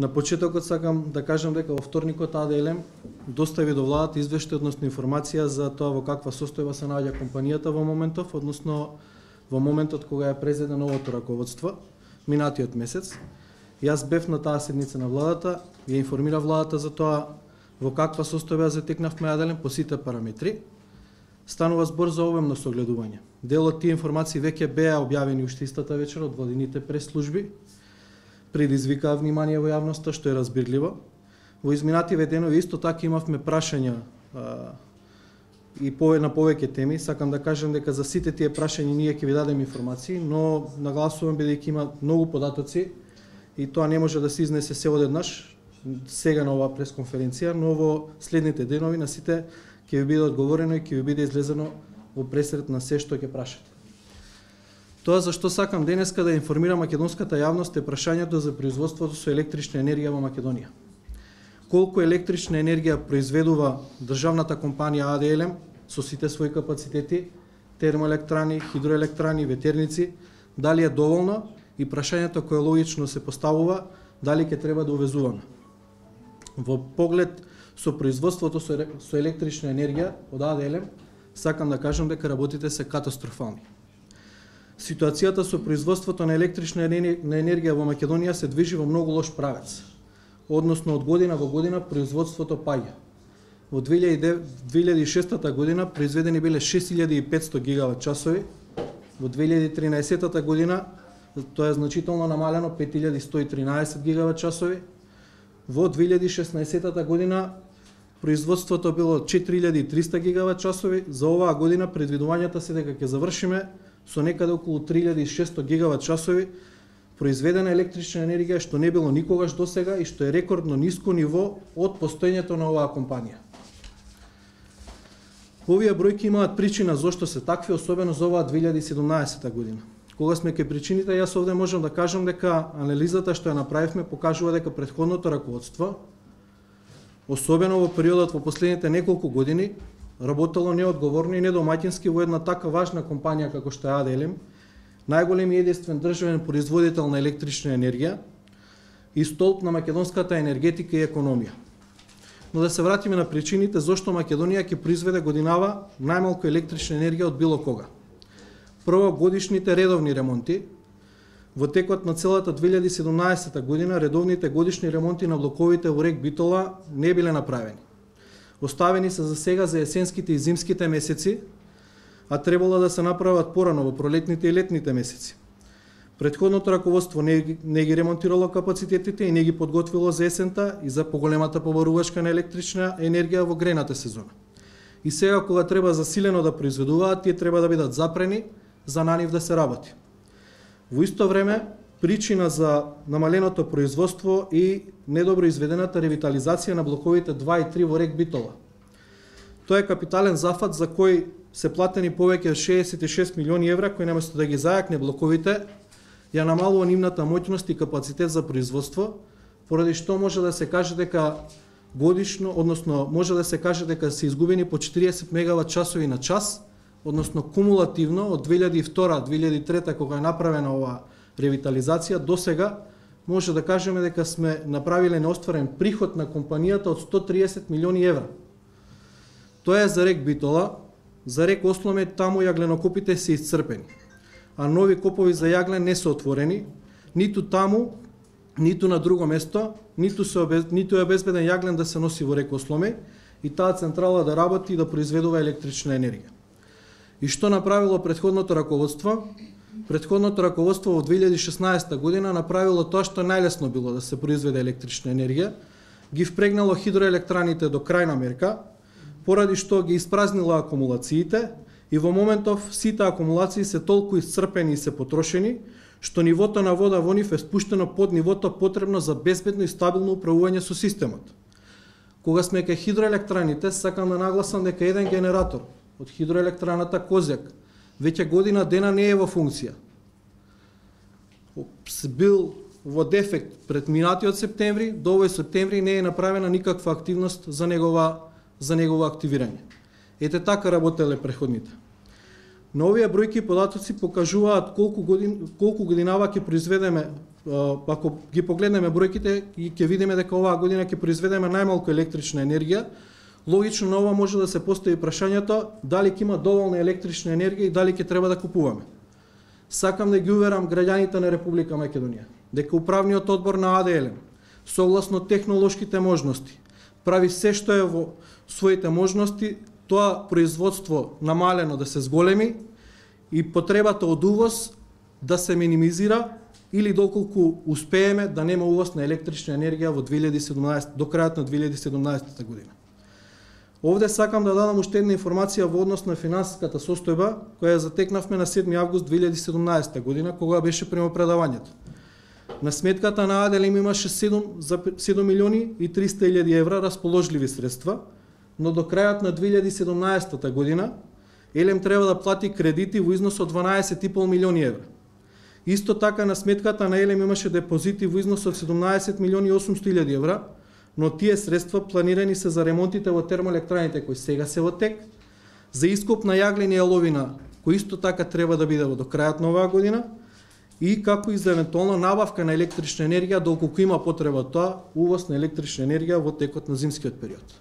На почетокот сакам да кажам дека во вторникот АДЛМ достави до владата извештај, односно информација за тоа во каква состојба се наоѓа компанијата во моментов, односно во моментот кога е презедено новото раководство, минатиот месец. Јас бев на таа седница на владата, ја информира владата за тоа во каква состојба затекнавме АДЛМ по сите параметри. Станува збор за обемно согледување. Дел од тие информации веќе беа објавени уште истата вечер од владините прес-служби, предизвикаа внимание во јавноста, што е разбирливо. Во изминативе денови исто така имавме прашања и на повеќе теми. Сакам да кажам дека за сите тие прашања ние ќе ви дадеме информации, но нагласувам бидејќи има многу податоци и тоа не може да се изнесе се одеднаш сега на оваа пресконференција, но во следните денови на сите ќе ви биде одговорено и ќе ви биде излезено во пресред на се што ќе прашате. Тоа зашто сакам денеска да информирам македонската јавност е прашањето за производството со електрична енергија во Македонија. Колку електрична енергија произведува државната компанија АДЛМ со сите своји капацитети, термоелектрани, хидроелектрани, ветерници, дали е доволно и прашањето кое логично се поставува, дали ќе треба да увезуваме. Во поглед со производството со електрична енергија од АДЛМ, сакам да кажам дека работите се катастрофални. Ситуацијата со производството на електрична енергија во Македонија се движи во многу лош правец. Односно, од година во година производството паѓа. Во 2006 година произведени биле 6500 гигават часови, во 2013 година тоа е значително намалено 5113 гигават часови, во 2016 година производството било 4300 гигават часови, за оваа година предвидувањата се дека ќе завршиме со некаде околу 3600 гигават часови произведена електрична енергија, што не било никогаш досега и што е рекордно ниско ниво од постоењето на оваа компанија. Овие бројки имаат причина зошто се такви, особено за оваа 2017 година. Кога сме кај причините, јас овде можам да кажам дека анализата што ја направивме покажува дека претходното раководство, особено во периодот во последните неколку години, работело неодговорно и недомаќински во една така важна компанија како што е АДЛМ, најголем и единствен државен производител на електрична енергија и столб на македонската енергетика и економија. Но да се вратиме на причините зошто Македонија ќе произведе годинава најмалку електрична енергија од било кога. Прво, годишните редовни ремонти. Во текот на целата 2017 година редовните годишни ремонти на блоковите во РЕК Битола не биле направени. Оставени се за сега за есенските и зимските месеци, а требало да се направат порано во пролетните и летните месеци. Претходното раководство не ги ремонтирало капацитетите и не ги подготвило за есента и за поголемата побарувачка на електрична енергија во грејната сезона. И сега кога треба засилено да произведуваат, тие треба да бидат запрени за на нив да се работи. Во исто време, причина за намаленото производство и недобро изведената ревитализација на блоковите 2 и 3 во РЕК Битола. Тоа е капитален зафат за кој се платени повеќе од 66 милиони евра, кој наместо да ги зајакне блоковите, ја намалува нивната моќност и капацитет за производство, поради што може да се каже дека годишно, односно може да се каже дека се изгубени по 40 мегават часови на час, односно кумулативно од 2002-2003 кога е направена оваа ревитализација до сега, може да кажеме дека сме направиле неостварен приход на компанијата од 130 милиони евра. Тоа е за РЕК Битола, за РЕК Осломе таму јагленокопите се исцрпени, а нови копови за јаглен не се отворени, ниту таму, ниту на друго место, ниту е обезбеден јаглен да се носи во РЕК Осломе и таа централа да работи и да произведува електрична енергија. И што направило претходното раководство? Претходното раководство во 2016 година направило тоа што најлесно било да се произведе електрична енергија, ги впрегнало хидроелектраните до крајна мерка, поради што ги испразнило акумулациите и во моментов сите акумулации се толку исцрпени и се потрошени, што нивото на вода во нив е спуштено под нивото потребно за безбедно и стабилно управување со системот. Кога сме кај хидроелектраните, сакам да нагласам дека еден генератор од хидроелектраната Козјак веќе година дена не е во функција. Бил во дефект пред минатиот септември, до овој септември не е направена никаква активност за негово активирање. Ете така работеле преходните. Но овие бројки и податоци покажуваат колку годинава ќе произведеме ако ги погледнеме бројките и ќе видиме дека оваа година ќе произведеме најмалку електрична енергија, логично на ова може да се постави прашањето дали ќе има доволна електрична енергија и дали ќе треба да купуваме. Сакам да ги уверам граѓаните на Република Македонија дека управниот одбор на АДЛМ согласно технолошките можности прави се што е во своите можности тоа производство намалено да се зголеми и потребата од увоз да се минимизира или доколку успееме да нема увоз на електрична енергија во 2017 до крајот на 2017 година. Овде сакам да дадам уште една информација во однос на финансиската состојба која ја затекнавме на 7 август 2017 година кога беше примопредавањето. На сметката на АДЛМ имаше 7 милиони и 300 илјади евра расположливи средства, но до крајот на 2017 година ЕЛЕМ треба да плати кредити во износ од 12,5 милиони евра. Исто така на сметката на ЕЛЕМ имаше депозити во износ од 17 милиони и 800 илјади евра, но тие средства планирани се за ремонтите во термоелектраните кои сега се во тек, за искуп на јаглени и јаловина кои исто така треба да биде до крајот на оваа година, и како и за евентуална набавка на електрична енергија доколку има потреба тоа, увоз на електрична енергија во текот на зимскиот период.